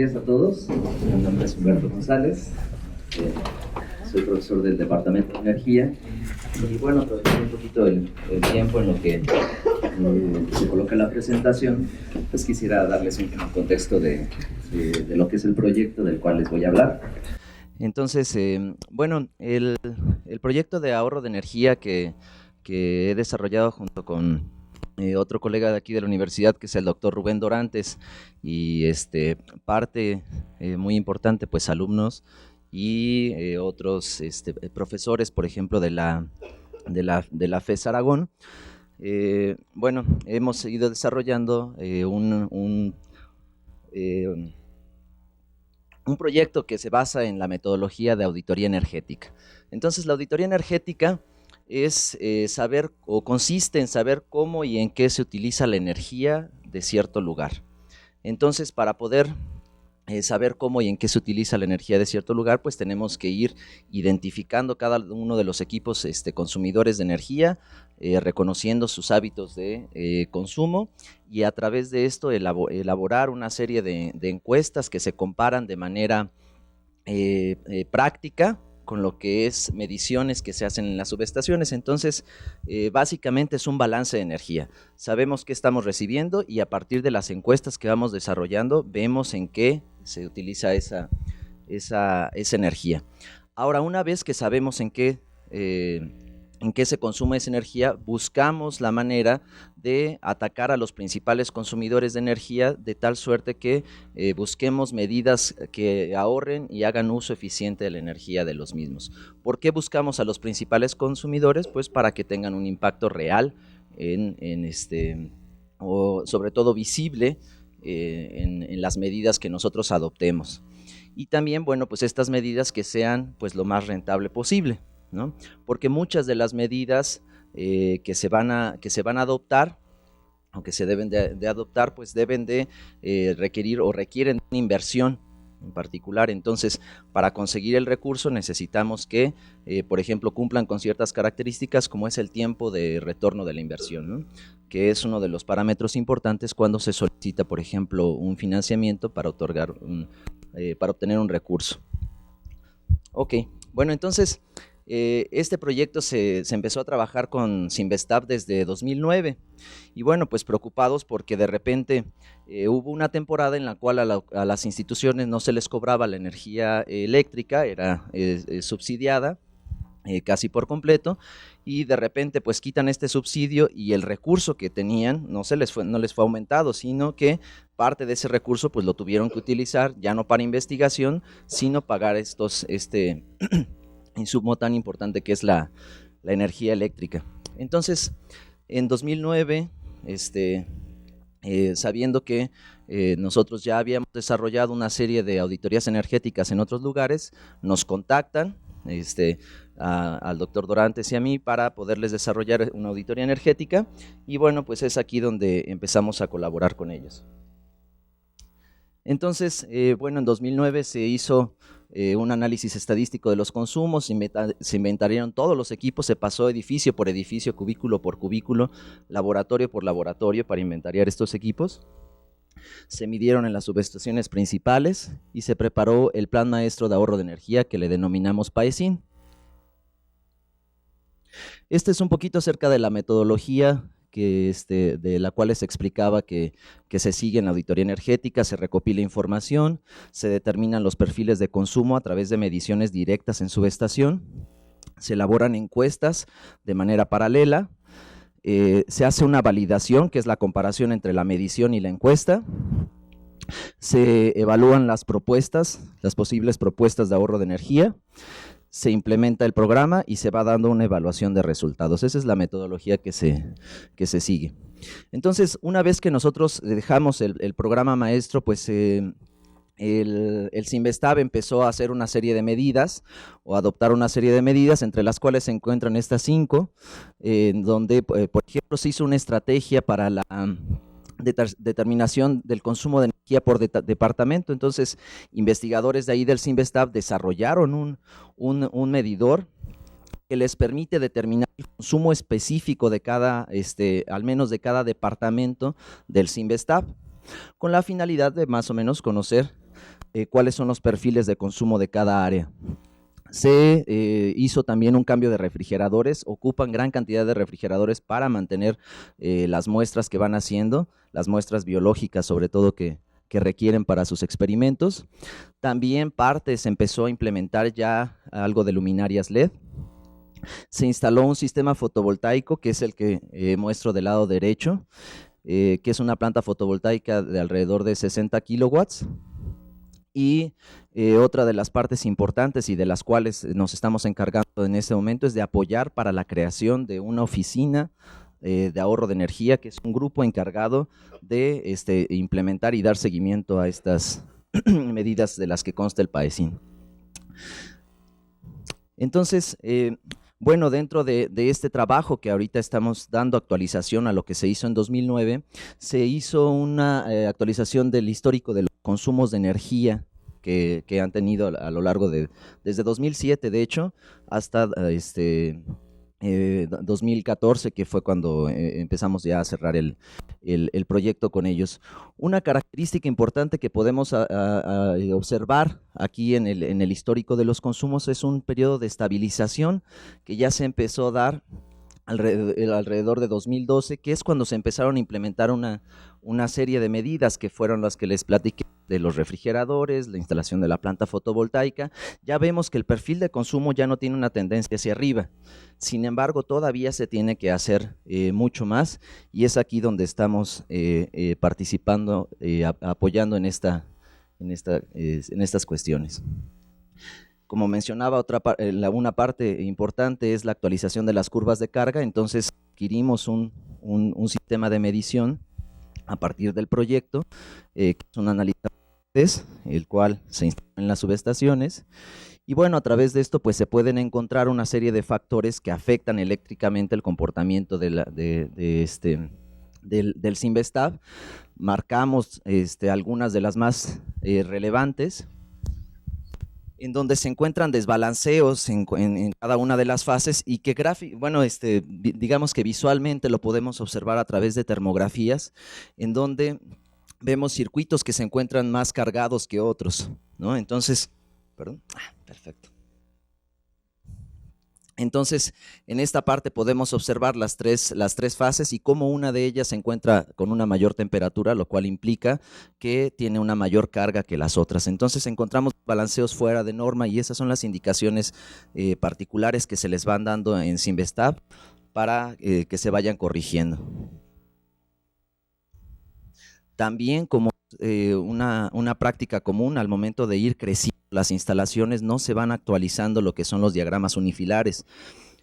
días a todos. Mi nombre es Humberto González. Soy profesor del Departamento de Energía. Y bueno, aprovechando un poquito el tiempo en lo que se coloca la presentación, pues quisiera darles un contexto de lo que es el proyecto del cual les voy a hablar. Entonces, bueno, el proyecto de ahorro de energía que he desarrollado junto con otro colega de aquí de la universidad, que es el doctor Rubén Dorantes, y parte muy importante, pues alumnos y otros profesores, por ejemplo, de la FES Aragón. Bueno, hemos ido desarrollando un proyecto que se basa en la metodología de auditoría energética. Entonces, la auditoría energética es saber, o consiste en saber cómo y en qué se utiliza la energía de cierto lugar. Entonces, para poder saber cómo y en qué se utiliza la energía de cierto lugar, pues tenemos que ir identificando cada uno de los equipos consumidores de energía, reconociendo sus hábitos de consumo, y a través de esto elaborar una serie de encuestas que se comparan de manera práctica con lo que es mediciones que se hacen en las subestaciones. Entonces, básicamente es un balance de energía. Sabemos qué estamos recibiendo y a partir de las encuestas que vamos desarrollando, vemos en qué se utiliza esa energía. Ahora, una vez que sabemos en qué se consume esa energía, buscamos la manera de atacar a los principales consumidores de energía de tal suerte que busquemos medidas que ahorren y hagan uso eficiente de la energía de los mismos. ¿Por qué buscamos a los principales consumidores? Pues para que tengan un impacto real o sobre todo visible en las medidas que nosotros adoptemos. Y también, bueno, pues estas medidas que sean pues lo más rentable posible, ¿no? Porque muchas de las medidas que se van a adoptar, o que se deben de adoptar, pues deben de requerir o requieren una inversión en particular. Entonces, para conseguir el recurso necesitamos que, por ejemplo, cumplan con ciertas características, como es el tiempo de retorno de la inversión, ¿no? Que es uno de los parámetros importantes cuando se solicita, por ejemplo, un financiamiento para para obtener un recurso. Ok, bueno, entonces este proyecto se empezó a trabajar con Sinvestab desde 2009 y bueno, pues preocupados porque de repente hubo una temporada en la cual a las instituciones no se les cobraba la energía eléctrica, era subsidiada casi por completo, y de repente pues quitan este subsidio y el recurso que tenían no les fue aumentado, sino que parte de ese recurso pues lo tuvieron que utilizar ya no para investigación, sino pagar insumo tan importante que es la energía eléctrica. Entonces, en 2009, sabiendo que nosotros ya habíamos desarrollado una serie de auditorías energéticas en otros lugares, nos contactan al doctor Dorantes y a mí para poderles desarrollar una auditoría energética, y bueno, pues es aquí donde empezamos a colaborar con ellos. Entonces, bueno, en 2009 se hizo un análisis estadístico de los consumos, se inventariaron todos los equipos, se pasó edificio por edificio, cubículo por cubículo, laboratorio por laboratorio para inventariar estos equipos. Se midieron en las subestaciones principales y se preparó el plan maestro de ahorro de energía que le denominamos PAESIN. Este es un poquito acerca de la metodología de la cual les explicaba que se sigue en la auditoría energética. Se recopila información, se determinan los perfiles de consumo a través de mediciones directas en subestación, se elaboran encuestas de manera paralela, se hace una validación, que es la comparación entre la medición y la encuesta, se evalúan las posibles propuestas de ahorro de energía, se implementa el programa y se va dando una evaluación de resultados. Esa es la metodología que se sigue. Entonces, una vez que nosotros dejamos el programa maestro, pues el Sinvestab empezó a hacer una serie de medidas, o adoptar una serie de medidas, entre las cuales se encuentran estas 5, donde, por ejemplo, se hizo una estrategia para la determinación del consumo de energía por departamento. Entonces, investigadores de ahí del Sinvestab desarrollaron un medidor que les permite determinar el consumo específico de cada, al menos de cada departamento del Sinvestab, con la finalidad de más o menos conocer cuáles son los perfiles de consumo de cada área. Se hizo también un cambio de refrigeradores, ocupan gran cantidad de refrigeradores para mantener las muestras que van haciendo, las muestras biológicas sobre todo que requieren para sus experimentos. También se empezó a implementar ya algo de luminarias LED. Se instaló un sistema fotovoltaico, que es el que muestro del lado derecho, que es una planta fotovoltaica de alrededor de 60 kilowatts. Y otra de las partes importantes y de las cuales nos estamos encargando en este momento es de apoyar para la creación de una oficina de ahorro de energía, que es un grupo encargado de implementar y dar seguimiento a estas medidas de las que consta el PAECIN. Entonces, bueno, dentro de este trabajo que ahorita estamos dando actualización a lo que se hizo en 2009, se hizo una actualización del histórico de los consumos de energía que han tenido a lo largo desde 2007, de hecho, hasta 2014, que fue cuando empezamos ya a cerrar el proyecto con ellos. Una característica importante que podemos observar aquí en el histórico de los consumos es un periodo de estabilización que ya se empezó a dar alrededor de 2012, que es cuando se empezaron a implementar una serie de medidas que fueron las que les platiqué, de los refrigeradores, la instalación de la planta fotovoltaica. Ya vemos que el perfil de consumo ya no tiene una tendencia hacia arriba. Sin embargo, todavía se tiene que hacer mucho más, y es aquí donde estamos participando, apoyando en estas cuestiones. Como mencionaba, una parte importante es la actualización de las curvas de carga. Entonces adquirimos un sistema de medición a partir del proyecto, que es un analista, el cual se instala en las subestaciones. Y bueno, a través de esto pues se pueden encontrar una serie de factores que afectan eléctricamente el comportamiento del Sinvestav. Marcamos algunas de las más relevantes, en donde se encuentran desbalanceos en cada una de las fases, y que digamos que visualmente lo podemos observar a través de termografías, en donde vemos circuitos que se encuentran más cargados que otros, ¿no? Entonces, perfecto. Entonces, en esta parte podemos observar las tres fases y cómo una de ellas se encuentra con una mayor temperatura, lo cual implica que tiene una mayor carga que las otras. Entonces, encontramos balanceos fuera de norma, y esas son las indicaciones particulares que se les van dando en Sinvestav para que se vayan corrigiendo. También, como una práctica común, al momento de ir creciendo las instalaciones, no se van actualizando lo que son los diagramas unifilares.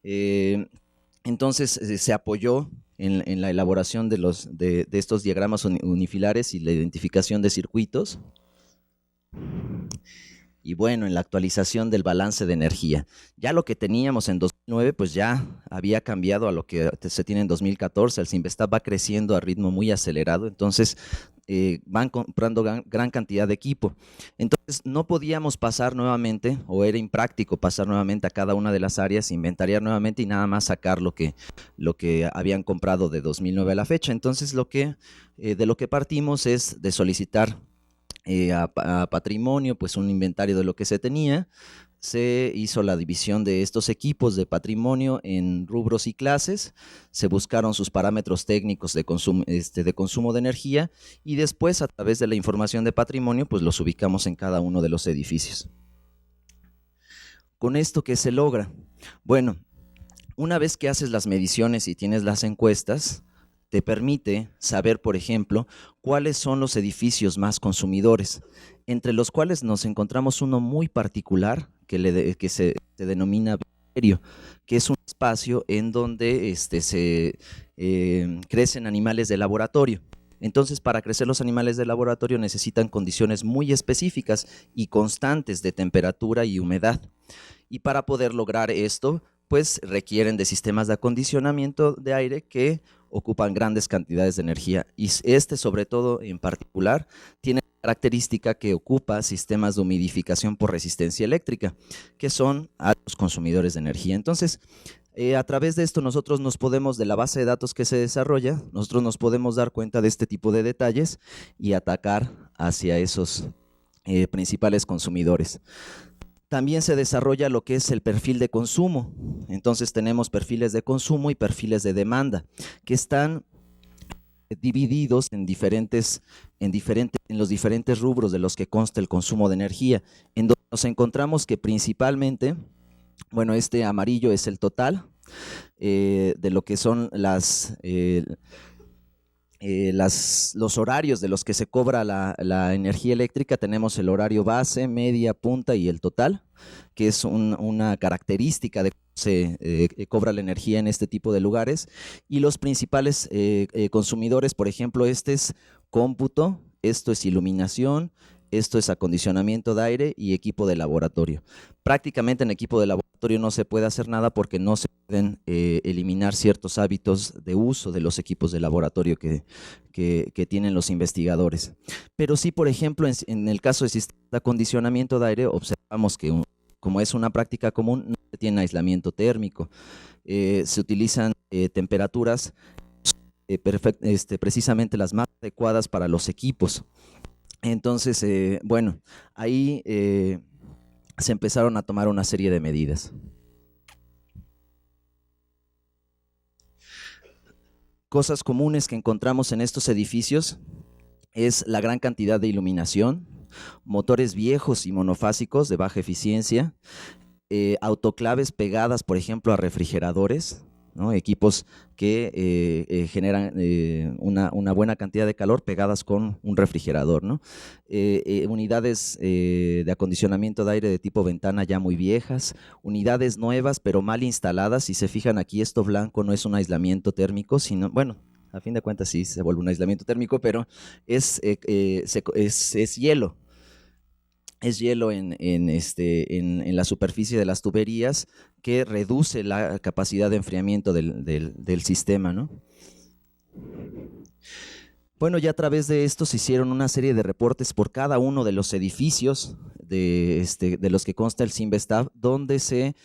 Entonces se apoyó en la elaboración de estos diagramas unifilares y la identificación de circuitos. Y bueno, en la actualización del balance de energía. Ya lo que teníamos en 2009 pues ya había cambiado a lo que se tiene en 2014. El Sinvestav va creciendo a ritmo muy acelerado, entonces van comprando gran cantidad de equipo. Entonces no podíamos pasar nuevamente, o era impráctico pasar nuevamente a cada una de las áreas, inventariar nuevamente y nada más sacar lo que habían comprado de 2009 a la fecha. Entonces de lo que partimos es de solicitar a patrimonio pues un inventario de lo que se tenía. Se hizo la división de estos equipos de patrimonio en rubros y clases, se buscaron sus parámetros técnicos de consumo de energía, y después, a través de la información de patrimonio, pues los ubicamos en cada uno de los edificios. ¿Con esto qué se logra? Bueno, una vez que haces las mediciones y tienes las encuestas, te permite saber, por ejemplo, cuáles son los edificios más consumidores, entre los cuales nos encontramos uno muy particular que se denomina viverio, que es un espacio en donde se crecen animales de laboratorio. Entonces, para crecer los animales de laboratorio necesitan condiciones muy específicas y constantes de temperatura y humedad. Y para poder lograr esto, pues requieren de sistemas de acondicionamiento de aire que ocupan grandes cantidades de energía, y sobre todo en particular tiene la característica que ocupa sistemas de humidificación por resistencia eléctrica, que son altos consumidores de energía. Entonces, a través de esto nosotros de la base de datos que se desarrolla, nosotros nos podemos dar cuenta de este tipo de detalles y atacar hacia esos principales consumidores. También se desarrolla lo que es el perfil de consumo. Entonces tenemos perfiles de consumo y perfiles de demanda, que están divididos en los diferentes rubros de los que consta el consumo de energía, en donde nos encontramos que principalmente, bueno, este amarillo es el total de lo que son los horarios de los que se cobra la energía eléctrica. Tenemos el horario base, media, punta y el total, que es una característica de cómo se cobra la energía en este tipo de lugares. Y los principales consumidores, por ejemplo, este es cómputo, esto es iluminación, esto es acondicionamiento de aire y equipo de laboratorio. Prácticamente en equipo de laboratorio no se puede hacer nada porque no se pueden eliminar ciertos hábitos de uso de los equipos de laboratorio que tienen los investigadores. Pero sí, por ejemplo, en el caso de sistemas de acondicionamiento de aire, observamos que como es una práctica común, no se tiene aislamiento térmico. Se utilizan temperaturas precisamente las más adecuadas para los equipos. Entonces, bueno, ahí se empezaron a tomar una serie de medidas. Cosas comunes que encontramos en estos edificios es la gran cantidad de iluminación, motores viejos y monofásicos de baja eficiencia, autoclaves pegadas, por ejemplo, a refrigeradores, ¿no? Equipos que generan una buena cantidad de calor pegadas con un refrigerador, ¿no? Unidades de acondicionamiento de aire de tipo ventana ya muy viejas, unidades nuevas pero mal instaladas. Si se fijan aquí, esto blanco no es un aislamiento térmico, sino, bueno, a fin de cuentas sí se vuelve un aislamiento térmico, pero es hielo. Es hielo en la superficie de las tuberías, que reduce la capacidad de enfriamiento del sistema, ¿no? Bueno, ya a través de esto se hicieron una serie de reportes por cada uno de los edificios de los que consta el Cinvestav, donde se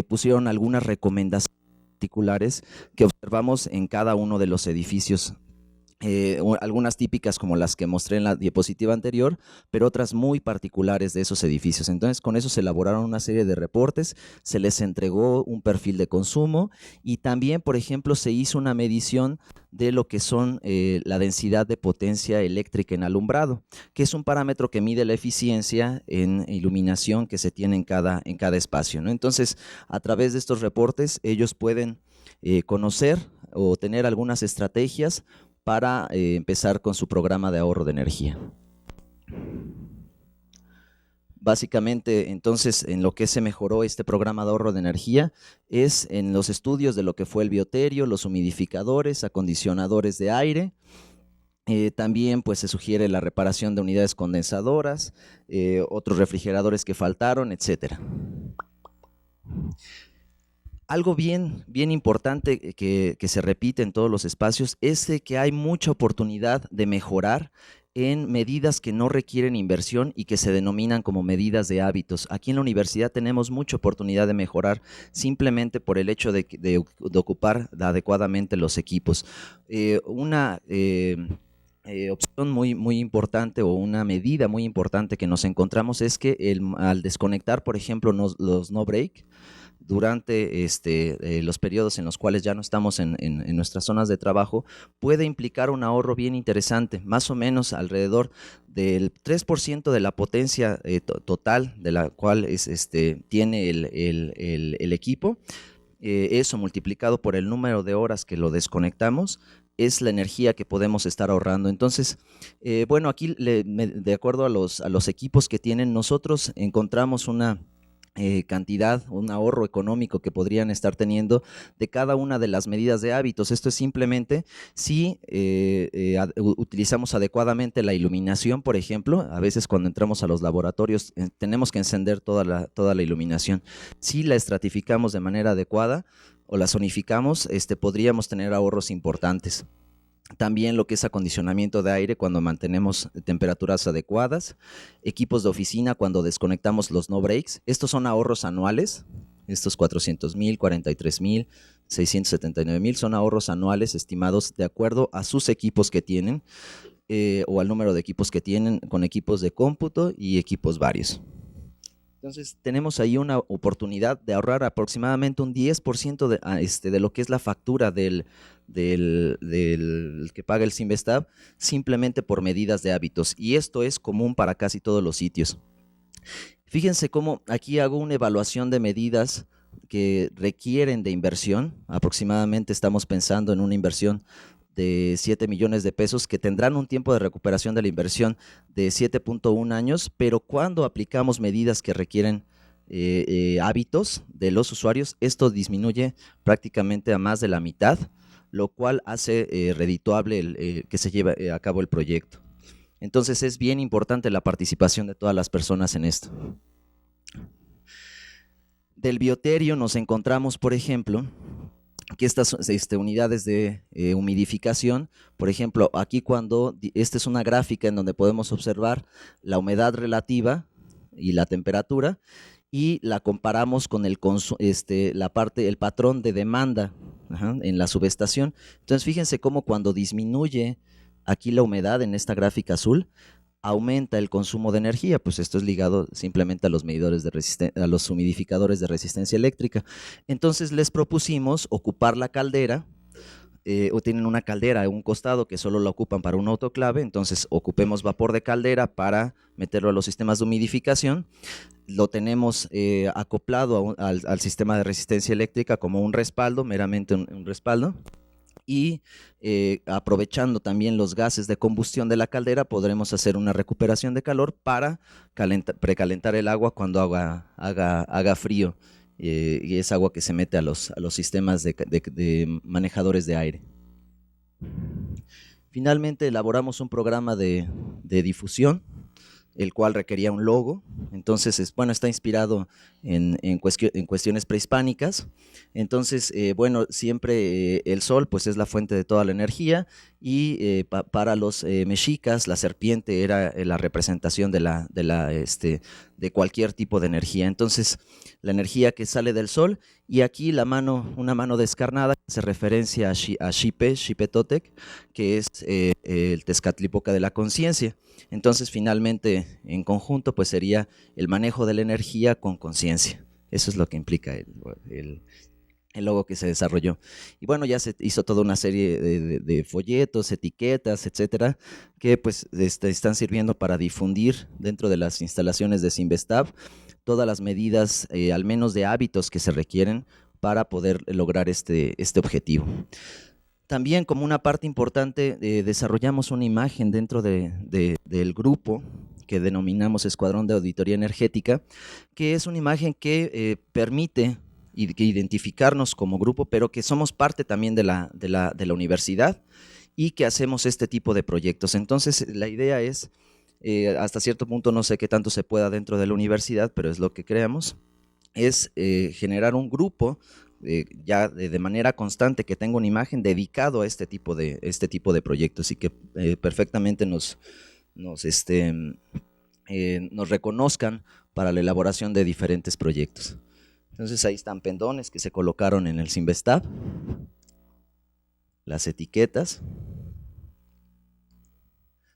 pusieron algunas recomendaciones particulares que observamos en cada uno de los edificios. Algunas típicas como las que mostré en la diapositiva anterior, pero otras muy particulares de esos edificios. Entonces, con eso se elaboraron una serie de reportes, se les entregó un perfil de consumo y también, por ejemplo, se hizo una medición de lo que son la densidad de potencia eléctrica en alumbrado, que es un parámetro que mide la eficiencia en iluminación que se tiene en cada espacio, ¿no? Entonces, a través de estos reportes, ellos pueden conocer o tener algunas estrategias para empezar con su programa de ahorro de energía. Básicamente, entonces, en lo que se mejoró este programa de ahorro de energía es en los estudios de lo que fue el bioterio, los humidificadores, acondicionadores de aire. También pues se sugiere la reparación de unidades condensadoras, otros refrigeradores que faltaron, etcétera. Algo bien importante que se repite en todos los espacios es que hay mucha oportunidad de mejorar en medidas que no requieren inversión y que se denominan como medidas de hábitos. Aquí en la universidad tenemos mucha oportunidad de mejorar simplemente por el hecho de ocupar adecuadamente los equipos. Una opción muy importante o una medida muy importante que nos encontramos es que al desconectar, por ejemplo, los no break, durante los periodos en los cuales ya no estamos en nuestras zonas de trabajo, puede implicar un ahorro bien interesante, más o menos alrededor del 3% de la potencia total de la cual tiene el equipo. Eso multiplicado por el número de horas que lo desconectamos, es la energía que podemos estar ahorrando. Entonces, bueno, aquí de acuerdo a los equipos que tienen, nosotros encontramos una cantidad, un ahorro económico que podrían estar teniendo de cada una de las medidas de hábitos. Esto es simplemente si utilizamos adecuadamente la iluminación, por ejemplo. A veces cuando entramos a los laboratorios tenemos que encender toda la iluminación. Si la estratificamos de manera adecuada o la zonificamos, podríamos tener ahorros importantes. También lo que es acondicionamiento de aire cuando mantenemos temperaturas adecuadas, equipos de oficina cuando desconectamos los no breaks. Estos son ahorros anuales, estos 400,000, 43,000, 679,000 son ahorros anuales estimados de acuerdo a sus equipos que tienen. o al número de equipos que tienen, con equipos de cómputo y equipos varios. Entonces, tenemos ahí una oportunidad de ahorrar aproximadamente un 10% de lo que es la factura del que paga el Sinvestab, simplemente por medidas de hábitos. Y esto es común para casi todos los sitios. Fíjense cómo aquí hago una evaluación de medidas que requieren de inversión. Aproximadamente estamos pensando en una inversión de 7 millones de pesos que tendrán un tiempo de recuperación de la inversión de 7.1 años, pero cuando aplicamos medidas que requieren hábitos de los usuarios, esto disminuye prácticamente a más de la mitad, lo cual hace redituable que se lleve a cabo el proyecto. Entonces es bien importante la participación de todas las personas en esto. Del bioterio nos encontramos, por ejemplo, que estas unidades de humidificación, por ejemplo, aquí esta es una gráfica en donde podemos observar la humedad relativa y la temperatura, y la comparamos con el patrón de demanda en la subestación. Entonces, fíjense cómo cuando disminuye aquí la humedad en esta gráfica azul, aumenta el consumo de energía, pues esto es ligado simplemente a los medidores a los humidificadores de resistencia eléctrica. Entonces les propusimos ocupar la caldera, o tienen una caldera a un costado que solo la ocupan para un autoclave, entonces ocupemos vapor de caldera para meterlo a los sistemas de humidificación. Lo tenemos acoplado al sistema de resistencia eléctrica como un respaldo, meramente un respaldo. Y aprovechando también los gases de combustión de la caldera, podremos hacer una recuperación de calor para precalentar el agua cuando haga frío, y es agua que se mete a los sistemas de manejadores de aire. Finalmente elaboramos un programa de difusión, el cual requería un logo. Entonces, está inspirado en cuestiones prehispánicas. Entonces, siempre el sol pues es la fuente de toda la energía, y para los mexicas la serpiente era la representación de cualquier tipo de energía. Entonces, la energía que sale del sol, y aquí una mano descarnada hace referencia a Xipe Totec, que es el Tezcatlipoca de la conciencia. Entonces, finalmente, en conjunto, pues sería el manejo de la energía con conciencia. Eso es lo que implica el logo que se desarrolló. Y bueno, ya se hizo toda una serie de folletos, etiquetas, etcétera, que pues están sirviendo para difundir dentro de las instalaciones de Sinvestab todas las medidas, al menos de hábitos, que se requieren para poder lograr este objetivo. También, como una parte importante, desarrollamos una imagen dentro del grupo que denominamos Escuadrón de Auditoría Energética, que es una imagen que permite identificarnos como grupo, pero que somos parte también de la universidad, y que hacemos este tipo de proyectos. Entonces, la idea es, hasta cierto punto, no sé qué tanto se pueda dentro de la universidad, pero es lo que creamos, es generar un grupo ya de manera constante, que tenga una imagen dedicado a este tipo de proyectos, y que perfectamente nos reconozcan para la elaboración de diferentes proyectos. Entonces, ahí están pendones que se colocaron en el Sinvestab, las etiquetas.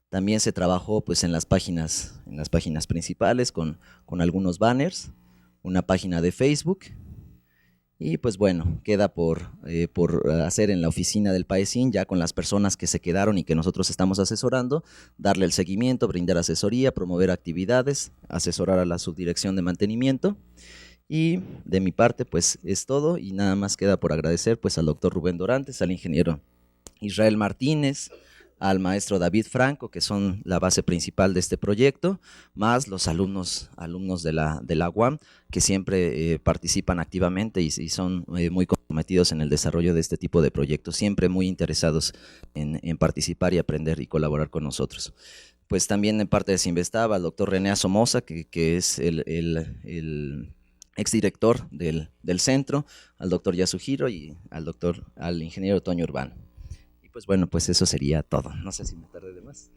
También se trabajó pues en las páginas principales con algunos banners, una página de Facebook. Y pues bueno, queda por hacer en la oficina del PAECIN, ya con las personas que se quedaron y que nosotros estamos asesorando, darle el seguimiento, brindar asesoría, promover actividades, asesorar a la subdirección de mantenimiento. Y de mi parte pues es todo, y nada más queda por agradecer pues al doctor Rubén Dorantes, al ingeniero Israel Martínez, al maestro David Franco, que son la base principal de este proyecto, más los alumnos de la UAM, que siempre participan activamente y son muy comprometidos en el desarrollo de este tipo de proyectos, siempre muy interesados en participar y aprender y colaborar con nosotros. Pues también en parte de Sinvestab, al doctor René Somoza, que es el exdirector del centro, al doctor Yasuhiro y al ingeniero Toño Urbano. Y pues bueno, pues eso sería todo. No sé si me tardé de más.